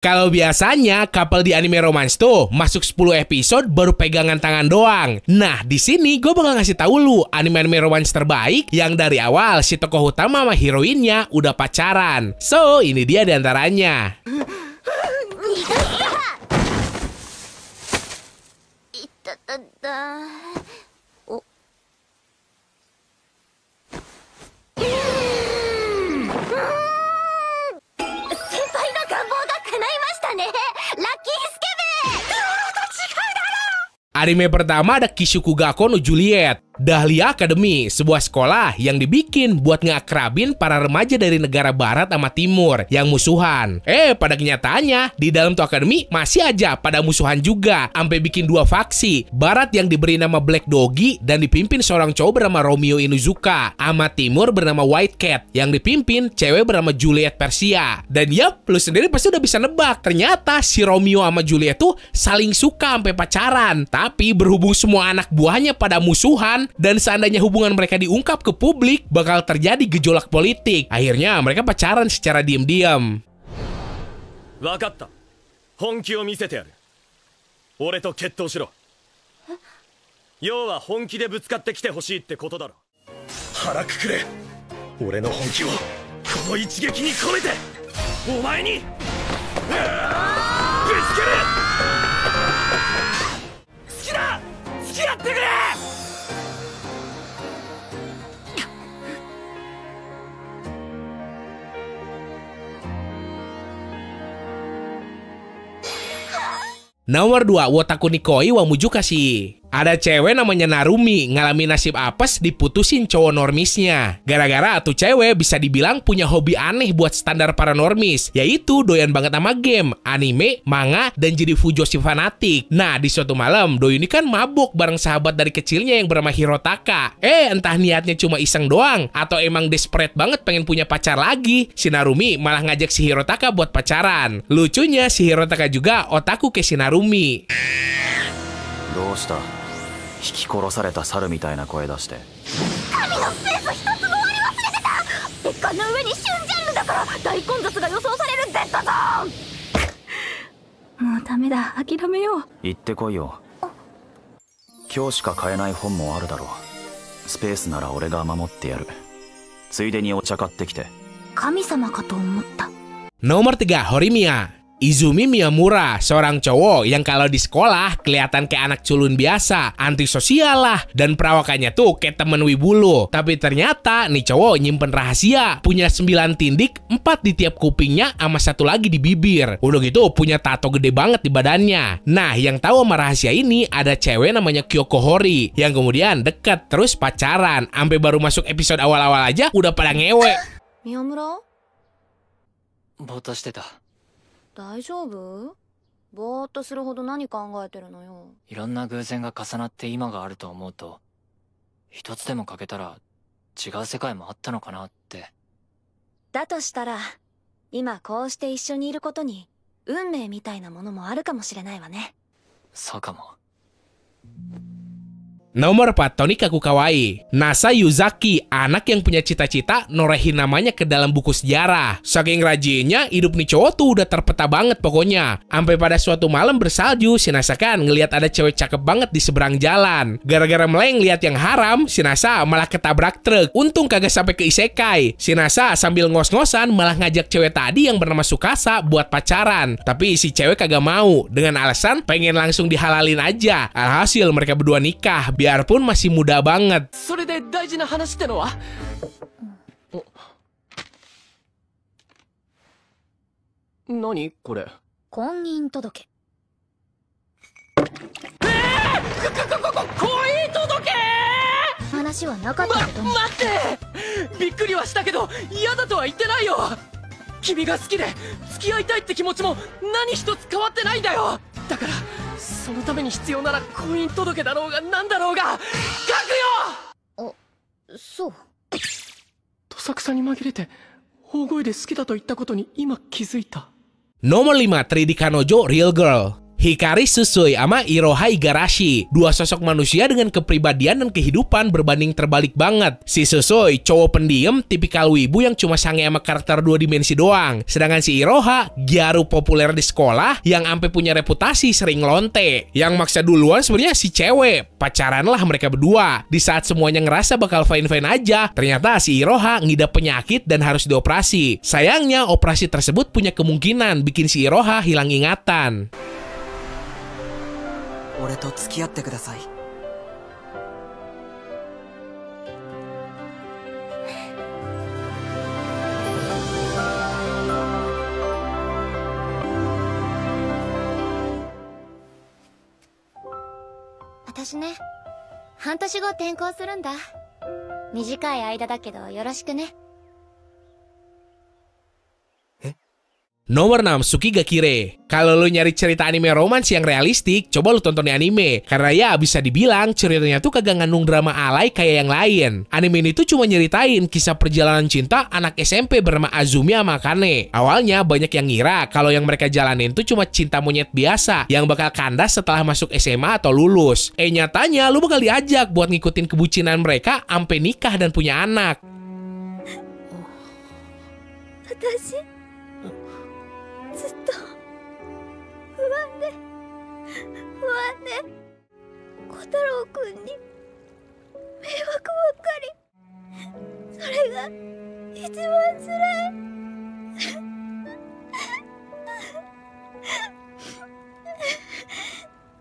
Kalau biasanya couple di anime romance tuh masuk 10 episode baru pegangan tangan doang. Nah, di sini gue bakal ngasih tahu lu anime-anime romance terbaik yang dari awal si tokoh utama sama heroinnya udah pacaran. So, ini dia diantaranya. Anime pertama ada Kisukugako no Juliet. Dahlia Academy, sebuah sekolah yang dibikin buat ngeakrabin para remaja dari negara barat sama timur yang musuhan. Pada kenyataannya, di dalam tuh akademi masih aja pada musuhan juga. Sampai bikin 2 faksi. Barat yang diberi nama Black Doggy dan dipimpin seorang cowok bernama Romeo Inuzuka. Sama timur bernama White Cat yang dipimpin cewek bernama Juliet Persia. Dan yap, lu sendiri pasti udah bisa nebak. Ternyata si Romeo sama Juliet tuh saling suka sampai pacaran. Tapi berhubung semua anak buahnya pada musuhan, dan seandainya hubungan mereka diungkap ke publik, bakal terjadi gejolak politik. Akhirnya mereka pacaran secara diam-diam. Wakatta. Honki o misete yaru. Ore to kettou shiro. Youwa honki de butsukatte kite hoshii tte koto daro. Hara kukure. Ore no honki wo kono ichigeki ni komete. Omae ni butsukeru. Tsuki da! Tsukiyatte kure! Nomor 2, Wotaku Nikoi wa Mujukashi. Ada cewek namanya Narumi ngalamin nasib apes diputusin cowok normisnya. Gara-gara tuh cewek bisa dibilang punya hobi aneh buat standar para normis, yaitu doyan banget sama game, anime, manga, dan jadi fujoshi fanatik. Nah, di suatu malam, Doi ini kan mabuk bareng sahabat dari kecilnya yang bernama Hirotaka. Entah niatnya cuma iseng doang, atau emang desperate banget pengen punya pacar lagi, si Narumi malah ngajak si Hirotaka buat pacaran. Lucunya, si Hirotaka juga otaku ke si Narumi. どうした引き殺された猿みたいな声出して神のスペース一つも割り忘れてた別館の上に旬ジャンルだから大混雑が予想される Z ゾーンもうダメだ諦めよう行ってこいよ今日しか買えない本もあるだろうスペースなら俺が守ってやるついでにお茶買ってきて神様かと思った Nomor 3, Horimiya. Izumi Miyamura, seorang cowok yang kalau di sekolah kelihatan kayak anak culun biasa, antisosial lah, dan perawakannya tuh kayak temen wibulu. Tapi ternyata nih cowok nyimpen rahasia, punya 9 tindik, 4 di tiap kupingnya, sama 1 lagi di bibir. Udah gitu punya tato gede banget di badannya. Nah, yang tahu sama rahasia ini ada cewek namanya Kyoko Hori, yang kemudian deket terus pacaran, sampai baru masuk episode awal-awal aja udah pada ngewe. Miyamura? ぼーっとしてた大丈夫？ぼーっとするほど何考えてるのよ。いろんな偶然が重なって今があると思うと一つでも欠けたら違う世界もあったのかなってだとしたら今こうして一緒にいることに運命みたいなものもあるかもしれないわね。そうかも Nomor 4, Tonikaku Kawaii. Nasa Yuzaki, anak yang punya cita-cita norehin namanya ke dalam buku sejarah. Saking rajinnya, hidup nih cowok tuh udah terpeta banget pokoknya. Sampai pada suatu malam bersalju, si Nasa kan ngelihat ada cewek cakep banget di seberang jalan. Gara-gara meleng lihat yang haram, si Nasa malah ketabrak truk. Untung kagak sampai ke isekai. Si Nasa sambil ngos-ngosan malah ngajak cewek tadi yang bernama Tsukasa buat pacaran. Tapi si cewek kagak mau, dengan alasan pengen langsung dihalalin aja. Alhasil mereka berdua nikah. Biarpun masih muda banget. それで大事な話ってのは何これ婚姻届。婚姻届話はなかったことに。待ってびっくりはしたけど嫌だとは言ってないよ君が好きで付き合いたいって気持ちも何一つ変わってないんだよだからそのために必要なら婚姻届だろうが何だろうが書くよそう。どさくさに紛れて大声で好きだと言ったことに今気づいた Nomor 5, Tridi Kanojo Real Girl. Hikari Susui sama Iroha Igarashi. Dua sosok manusia dengan kepribadian dan kehidupan berbanding terbalik banget. Si Susui cowok pendiam, tipikal wibu yang cuma sange sama karakter 2 dimensi doang. Sedangkan si Iroha gyaru populer di sekolah yang ampe punya reputasi sering lonte. Yang maksa duluan sebenarnya si cewek. Pacaran lah mereka berdua. Di saat semuanya ngerasa bakal fine-fine aja, ternyata si Iroha ngidap penyakit dan harus dioperasi. Sayangnya operasi tersebut punya kemungkinan bikin si Iroha hilang ingatan. 俺と付き合ってください。私ね、半年後転校するんだ。短い間だけどよろしくね。 Nomor 6, Tsukigakure. Kalau lu nyari cerita anime romans yang realistik, coba lu tonton anime. Karena ya bisa dibilang ceritanya tuh kagak ngandung drama alay kayak yang lain. Anime ini tuh cuma nyeritain kisah perjalanan cinta anak SMP bernama Azumi sama Akane. Awalnya banyak yang ngira kalau yang mereka jalanin tuh cuma cinta monyet biasa yang bakal kandas setelah masuk SMA atau lulus. Nyatanya lu bakal diajak buat ngikutin kebucinan mereka sampai nikah dan punya anak. ずっと不安で小太郎くんに迷惑ばっかり。それが一番つらい。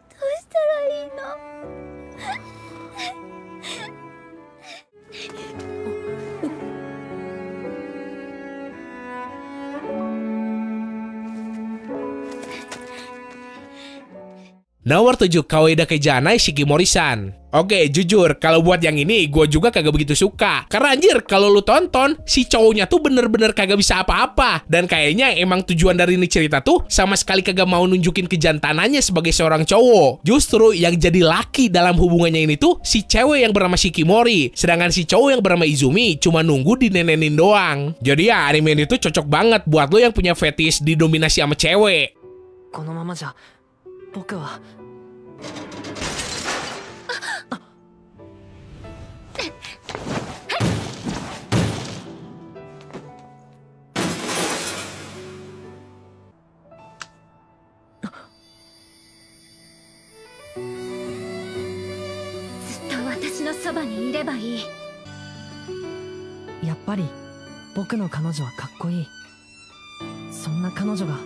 どうしたらいいの？ Nomor 7, Kawaida Kejanai Shikimori-san. Oke, jujur, kalau buat yang ini gue juga kagak begitu suka. Karena anjir, kalau lu tonton, si cowoknya tuh bener-bener kagak bisa apa-apa. Dan kayaknya emang tujuan dari ini cerita tuh sama sekali kagak mau nunjukin kejantanannya sebagai seorang cowok. Justru yang jadi laki dalam hubungannya ini tuh si cewek yang bernama Shikimori. Sedangkan si cowok yang bernama Izumi cuma nunggu dinenenin doang. Jadi ya, anime ini tuh cocok banget buat lo yang punya fetish didominasi sama cewek. このままじゃ僕は そばにいればいい。やっぱり僕の彼女はかっこいい。そんな彼女が好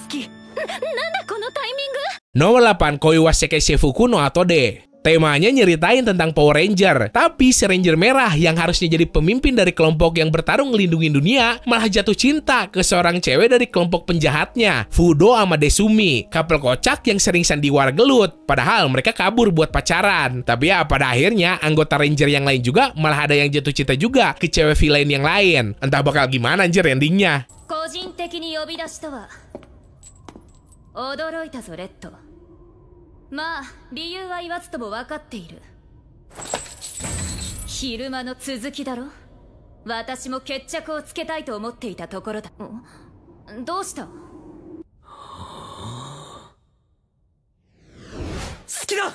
き。なんだこのタイミング。 Nomor 8, Koiwa Seikei Fuku no Atode. Temanya nyeritain tentang Power Ranger, tapi si Ranger merah yang harusnya jadi pemimpin dari kelompok yang bertarung ngelindungin dunia malah jatuh cinta ke seorang cewek dari kelompok penjahatnya, Fudo sama Desumi, couple kocak yang sering sandiwara gelut, padahal mereka kabur buat pacaran. Tapi ya pada akhirnya anggota Ranger yang lain juga malah ada yang jatuh cinta juga ke cewek villain yang lain. Entah bakal gimana anjir endingnya. 個人的に呼び出したわ。驚いたぞレッド。 まあ理由は言わずとも分かっている。昼間の続きだろ。私も決着をつけたいと思っていたところだ。どうした？好きだ。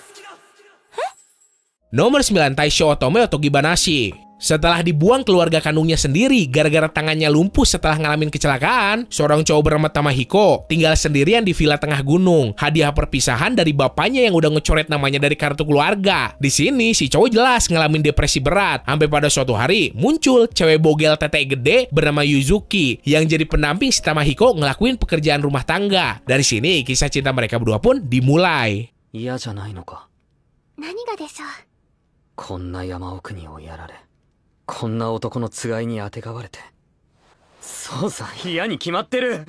Nomor 9, Taisho Otome Otogibanashi. Setelah dibuang keluarga kandungnya sendiri gara-gara tangannya lumpuh setelah ngalamin kecelakaan, seorang cowok bernama Tamahiko tinggal sendirian di villa tengah gunung. Hadiah perpisahan dari bapaknya yang udah ngecoret namanya dari kartu keluarga. Di sini si cowok jelas ngalamin depresi berat. Sampai pada suatu hari muncul cewek bogel tete gede bernama Yuzuki yang jadi pendamping si Tamahiko ngelakuin pekerjaan rumah tangga. Dari sini kisah cinta mereka berdua pun dimulai. 嫌じゃないのか。何がでしょう。こんな山奥に追いやられ、こんな男のつがいにあてがわれて。そうさ、嫌に決まってる。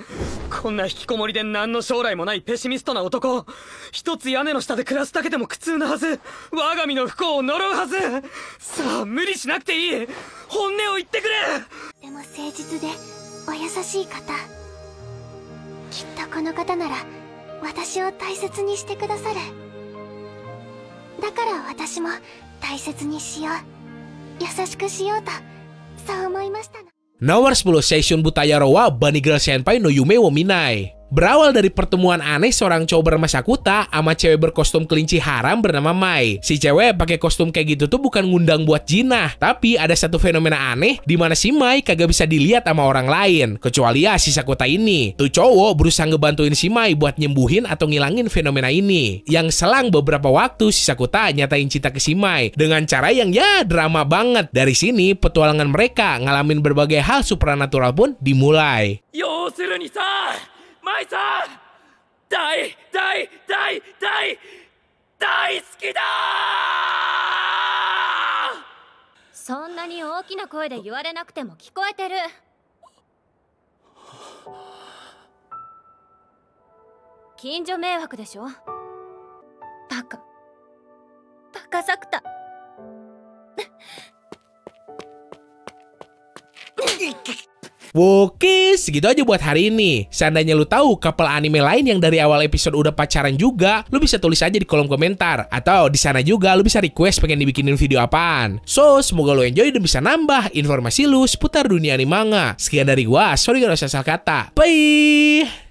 こんな引きこもりで何の将来もないペシミストな男、一つ屋根の下で暮らすだけでも苦痛なはず。我が身の不幸を呪うはず。さあ無理しなくていい。本音を言ってくれ。でも誠実でお優しい方、きっとこの方なら私を大切にしてくださる。だから私も大切にしよう、優しくしようとそう思いましたの。 Nomor 10, Seishun Butayaro wa Bunny Girl Senpai no Yume wo Minai. Berawal dari pertemuan aneh seorang cowok bernama Sakuta sama cewek berkostum kelinci haram bernama Mai. Si cewek pakai kostum kayak gitu tuh bukan ngundang buat jinah, tapi ada satu fenomena aneh di mana si Mai kagak bisa dilihat sama orang lain, kecuali ya si Sakuta ini. Tuh cowok berusaha ngebantuin si Mai buat nyembuhin atau ngilangin fenomena ini. Yang selang beberapa waktu si Sakuta nyatain cinta ke si Mai dengan cara yang ya drama banget. Dari sini petualangan mereka ngalamin berbagai hal supranatural pun dimulai. 要するにさ、マイさん、大好きだ。そんなに大きな声で言われなくても聞こえてる。近所迷惑でしょ。バカサクタ。Oke, segitu aja buat hari ini. Seandainya lu tahu couple anime lain yang dari awal episode udah pacaran juga, lu bisa tulis aja di kolom komentar. Atau di sana juga lu bisa request pengen dibikinin video apaan. So, semoga lu enjoy dan bisa nambah informasi lu seputar dunia anime manga. Sekian dari gua, sorry kalau salah kata. Bye!